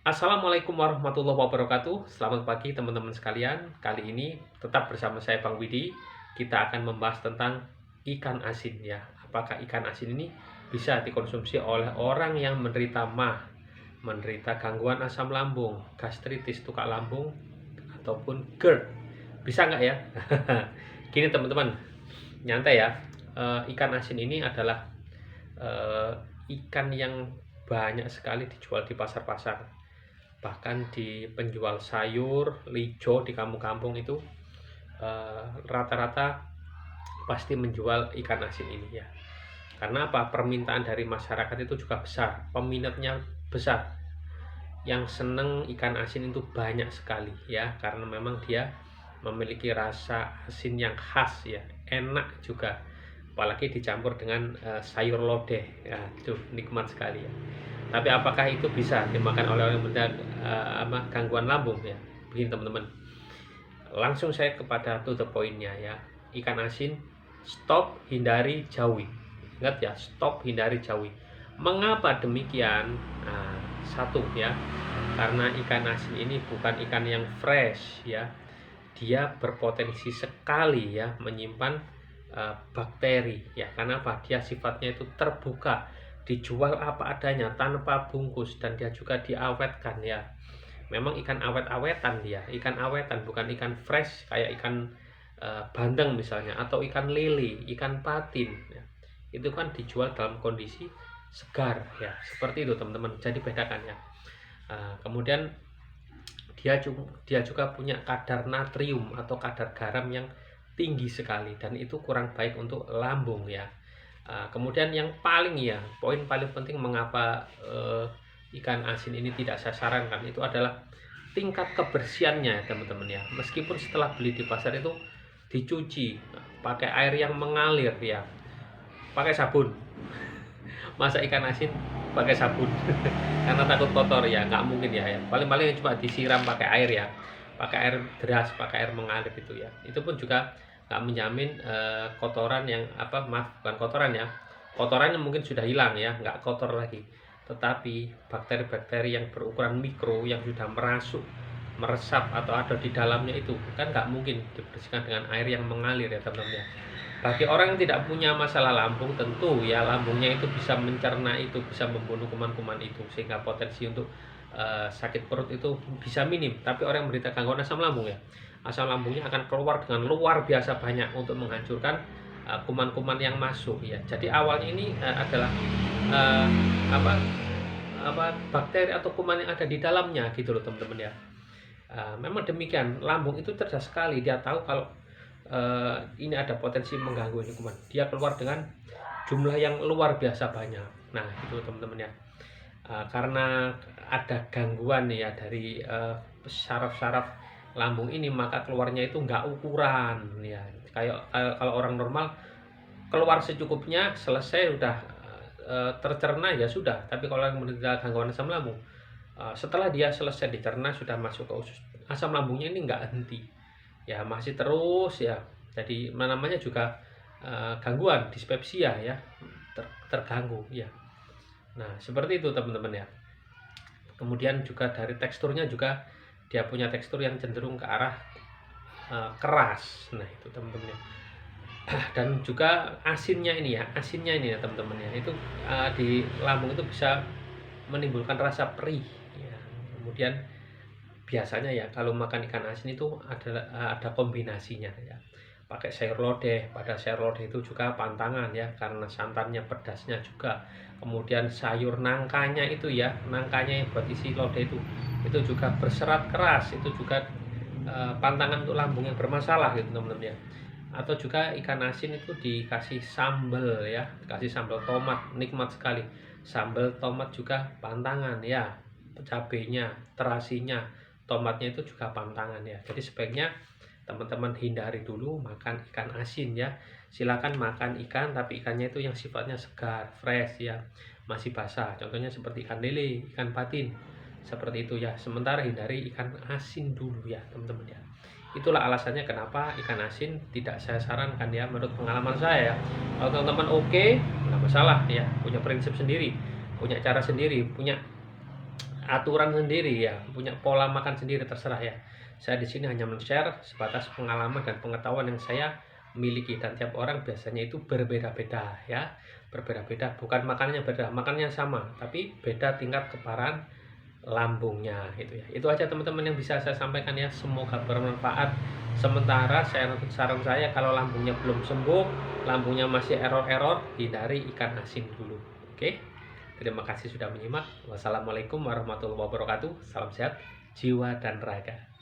Assalamualaikum warahmatullahi wabarakatuh. Selamat pagi teman-teman sekalian. Kali ini tetap bersama saya Bang Widi. Kita akan membahas tentang ikan asin ya. Apakah ikan asin ini bisa dikonsumsi oleh orang yang menderita MAH, menderita gangguan asam lambung, gastritis, tukak lambung, ataupun GERD? Bisa nggak ya? Gini teman-teman, nyantai ya. Ikan asin ini adalah ikan yang banyak sekali dijual di pasar-pasar, bahkan di penjual sayur lijo di kampung-kampung itu rata-rata pasti menjual ikan asin ini ya. Karena apa? Permintaan dari masyarakat itu juga besar, peminatnya besar. Yang seneng ikan asin itu banyak sekali ya, karena memang dia memiliki rasa asin yang khas ya, enak juga. Apalagi dicampur dengan sayur lodeh ya, itu nikmat sekali ya. Tapi apakah itu bisa dimakan oleh orang yang gangguan lambung ya? Begini teman-teman, langsung saya kepada to the point-nya ya. Ikan asin, stop, hindari, jauhi. Ingat ya, stop, hindari, jauhi. Mengapa demikian? Nah, satu ya, karena ikan asin ini bukan ikan yang fresh ya. Dia berpotensi sekali ya menyimpan bakteri ya. Karena apa? Dia sifatnya itu terbuka, dijual apa adanya tanpa bungkus, dan dia juga diawetkan ya. Memang ikan awet-awetan dia, ikan awetan, bukan ikan fresh kayak ikan bandeng misalnya, atau ikan lele, ikan patin ya. Itu kan dijual dalam kondisi segar ya, seperti itu teman-teman. Jadi bedakan ya. Kemudian dia juga punya kadar natrium atau kadar garam yang tinggi sekali, dan itu kurang baik untuk lambung ya. Kemudian yang paling ya, poin paling penting mengapa ikan asin ini tidak saya sarankan itu adalah tingkat kebersihannya teman-teman ya. Meskipun setelah beli di pasar itu dicuci pakai air yang mengalir ya, pakai sabun. Masa ikan asin pakai sabun karena takut kotor ya, nggak mungkin ya, paling-paling cuma disiram pakai air ya, pakai air deras, pakai air mengalir itu ya. Itu pun juga nggak menjamin kotoran yang bukan kotoran ya, kotorannya mungkin sudah hilang ya, nggak kotor lagi, tetapi bakteri-bakteri yang berukuran mikro yang sudah meresap atau ada di dalamnya itu kan nggak mungkin dibersihkan dengan air yang mengalir ya teman-teman ya. Bagi orang yang tidak punya masalah lambung, tentu ya lambungnya itu bisa mencerna itu, bisa membunuh kuman-kuman itu, sehingga potensi untuk sakit perut itu bisa minim. Tapi orang yang menderita gangguan asam lambung ya, asam lambungnya akan keluar dengan luar biasa banyak untuk menghancurkan kuman-kuman yang masuk ya. Jadi awalnya ini adalah uh, apa bakteri atau kuman yang ada di dalamnya gitu loh teman-teman ya. Memang demikian, lambung itu cerdas sekali, dia tahu kalau ini ada potensi mengganggu ini kuman, dia keluar dengan jumlah yang luar biasa banyak. Nah itu teman-teman ya. Karena ada gangguan ya dari saraf-saraf lambung ini, maka keluarnya itu nggak ukuran ya, kayak kalau orang normal keluar secukupnya, selesai udah tercerna ya sudah. Tapi kalau yang menderita gangguan asam lambung, setelah dia selesai dicerna sudah masuk ke usus, asam lambungnya ini nggak henti ya, masih terus ya. Jadi namanya juga gangguan dispepsia ya, terganggu ya. Nah seperti itu teman-teman ya. Kemudian juga dari teksturnya juga, dia punya tekstur yang cenderung ke arah keras. Nah itu teman-teman ya. Dan juga asinnya ini ya, teman-teman ya, itu di lambung itu bisa menimbulkan rasa perih ya. Kemudian biasanya ya kalau makan ikan asin itu ada kombinasinya ya, pakai sayur lodeh. Pada sayur lodeh itu juga pantangan ya, karena santannya, pedasnya juga. Kemudian sayur nangkanya itu ya, nangkanya yang buat isi lodeh itu juga berserat keras, itu juga pantangan untuk lambung yang bermasalah gitu teman-teman ya. Atau juga ikan asin itu dikasih sambal ya, dikasih sambal tomat, nikmat sekali. Sambal tomat juga pantangan ya, cabenya, terasinya, tomatnya itu juga pantangan ya. Jadi sebaiknya teman-teman hindari dulu makan ikan asin ya. Silakan makan ikan, tapi ikannya itu yang sifatnya segar, fresh ya, masih basah. Contohnya seperti ikan lele, ikan patin, seperti itu ya. Sementara hindari ikan asin dulu ya teman-teman ya. Itulah alasannya kenapa ikan asin tidak saya sarankan ya, menurut pengalaman saya ya. Kalau teman-teman oke, nggak masalah ya, punya prinsip sendiri, punya cara sendiri, punya aturan sendiri ya, punya pola makan sendiri, terserah ya. Saya di sini hanya men-share sebatas pengalaman dan pengetahuan yang saya miliki, dan tiap orang biasanya itu berbeda-beda ya. Berbeda-beda, bukan makanannya beda, makannya sama, tapi beda tingkat keparahan lambungnya gitu ya. Itu aja teman-teman yang bisa saya sampaikan ya, semoga bermanfaat. Sementara saran saya, kalau lambungnya belum sembuh, lambungnya masih error-error, hindari ikan asin dulu. Oke, terima kasih sudah menyimak. Wassalamualaikum warahmatullahi wabarakatuh. Salam sehat jiwa dan raga.